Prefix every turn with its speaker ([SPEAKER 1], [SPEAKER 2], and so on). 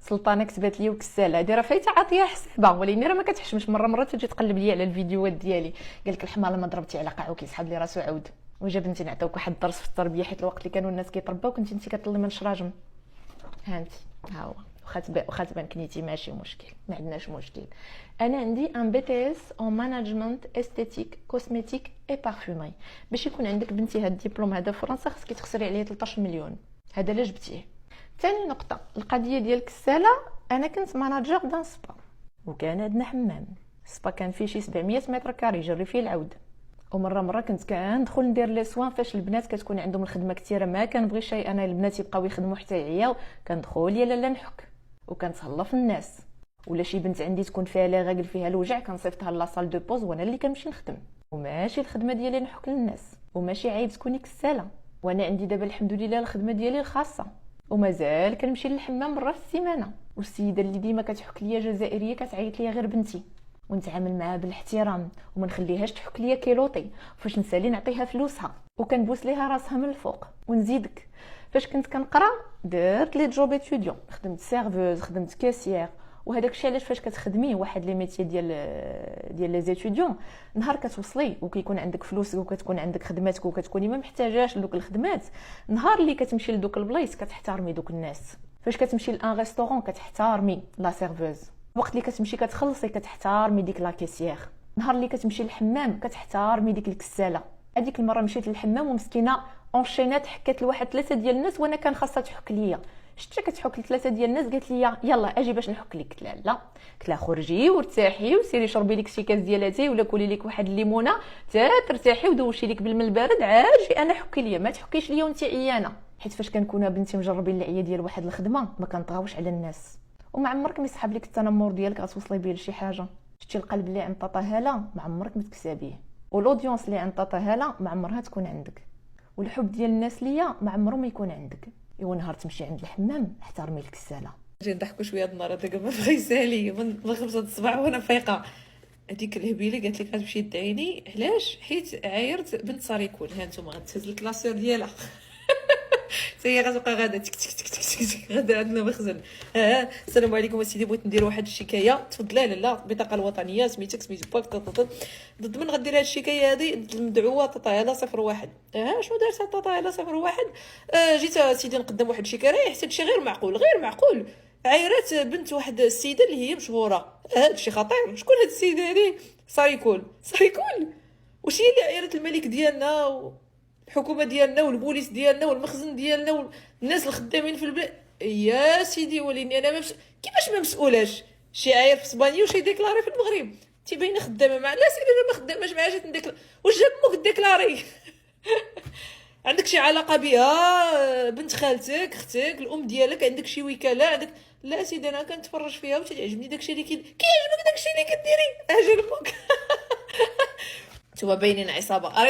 [SPEAKER 1] سلطانه كتبات لي وكساله هادي راه فايته عاطيها حسابها، ولكن راه ما كتحشمش. مره تجي تقلب لي على الفيديوهات ديالي، قال لك الحمار لما ضربتي على قاعو كيسحب لي راسو عود. وجا بنتي نعطيوك واحد الدرس في التربيه، حيت الوقت اللي كانوا الناس كيترباو كنتي انت كطلي من الشراجم. ها انت ها هو، واخا تبان كنيتي ماشي مشكل، ما عندناش مشكل. انا عندي ان بي تي اس اون ماناجمنت استيتيك كوزميتيك اي بارفومري. باش يكون عندك بنتي هاد الدبلوم هذا في فرنسا خصك تخسري عليه 13 مليون. هذا لا جبتيه. ثاني نقطه، القضيه ديال الكساله. انا كنت ماناجر دان سبا، وكان عندنا حمام سبا كان فيه شي 700 متر كاري جري فيه العود. ومره كنت كندخل ندير لي سوان فاش البنات كتكون عندهم الخدمه كثيره، ما كنبغي شيء انا البنات يبقاو يخدموا حتى يعياو، كندخل يا لاله نحك وكنتهلا في الناس. ولا شي بنت عندي تكون فيها لاغاكل فيها الوجع كنصيفطها لاصال دو بوز وانا اللي كنمشي نخدم. وماشي الخدمه ديالي نحك للناس، وماشي عيب تكوني كساله. وانا عندي دابا الحمد لله الخدمه ديالي الخاصه، ومازال كنمشي للحمام مره في السيمانه. والسيده اللي ديما كتحك ليا جزائريه كتعيط ليا غير بنتي، ونتعامل معها بالاحترام وما نخليهاش تحك ليا كيلوطي. فاش نسالي نعطيها فلوسها وكنبوس ليها راسها من الفوق. ونزيدك، فاش كنت كنقرا درت لي جوب اتوديون، خدمت سيرفوز، خدمت كاسيير. وهذاك الشيء علاش فاش كتخدمي واحد لي ميتي ديال لي زيتوديون، نهار كتوصلي وكيكون عندك فلوس وكتكون عندك خدماتك وكتكوني ما محتاجاش لدوك الخدمات، نهار اللي كتمشي لدوك البلايص كتحترمي دوك الناس. فاش كتمشي لان ريستورون كتحترمي لا سيرفوز، وقت اللي كتمشي كتخلصي كتحترمي ديك لا كاسيير، نهار اللي كتمشي للحمام كتحترمي ديك الكساله. هذيك المره مشيت للحمام ومسكينه اونشينات حكات لواحد 3 ديال الناس وانا كان خاصها تحك ليا. شتي كتحك ل3 ديال الناس، قالت لي يلا اجي باش نحك لك. قلت لها لا، قلت لها خرجي وارتاحي وسيري شربي لك شي كاس ديال اتاي ولا كولي لك واحد الليمونه حتى ترتاحي ودوشي لك بالماء البارد عاجي انا حكي ليا، ما تحكيش ليا وانت عيانه. حيت فاش كنكون بنتي مجربين العيه ديال واحد الخدمه ما كنطغاوش على الناس، وما عمرك ما يسحب لك التنمر ديالك غتوصلي بيه لشي حاجه. شتي القلب اللي عند طاطا هاله ما عمرك ما تكسبيه، ولوديونس اللي عند طاطا هاله ما عمرها تكون عندك، والحب ديال الناس ليا ما عمره ما يكون عندك. ايوا نهار تمشي عند الحمام احترمي الكساله.
[SPEAKER 2] جي نضحكوا شويه هاد النهار هذاك ما بغا يسالي من 5 الصباح وانا فايقه. هذيك الهبيله قالت لك غتمشي تدعيني، علاش؟ حيت عايرت بنت ساريكول. ها نتوما غتهز الكلاسور ديالها هي غتبقى غادا تك تك تك تك تك غادا عندنا مخزن. السلام عليكم اسيدي، بغيت ندير واحد الشكايه. تفضل. لا البطاقه الوطنيه سميتك سميت باك ضد من غدير هاد الشكايه هذه؟ ضد المدعوه طاطا 01. شنو دارت طاطا 01؟ جيت سيدي نقدم واحد الشكايه، حسيت شي غير معقول. عايرات بنت واحد السيده اللي هي مشهوره. هادشي خطير. شكون هاد السيده هذه؟ ساريكول. وش هي اللي عايرت الملك ديالنا الحكومه ديالنا والبوليس ديالنا والمخزن ديالنا والناس الخدامين في البلاد؟ يا سيدي وليني انا كيفاش ما مسؤولاش؟ شي عاير في اسبانيا وشي ديكلاري في المغرب. انت باينه خدامه مع لا سيدي، انا ما خداماش معاه، جيت نديكلاري. واش جاب امك ديكلاري؟ عندك شي علاقه بها؟ بنت خالتك، اختك، الام ديالك، عندك شي وكاله عندك؟ لا سيدي انا كنتفرج فيها وتعجبني داكشي اللي كيعجبك داكشي اللي كديري. اجل امك. نتوما باينين عصابه.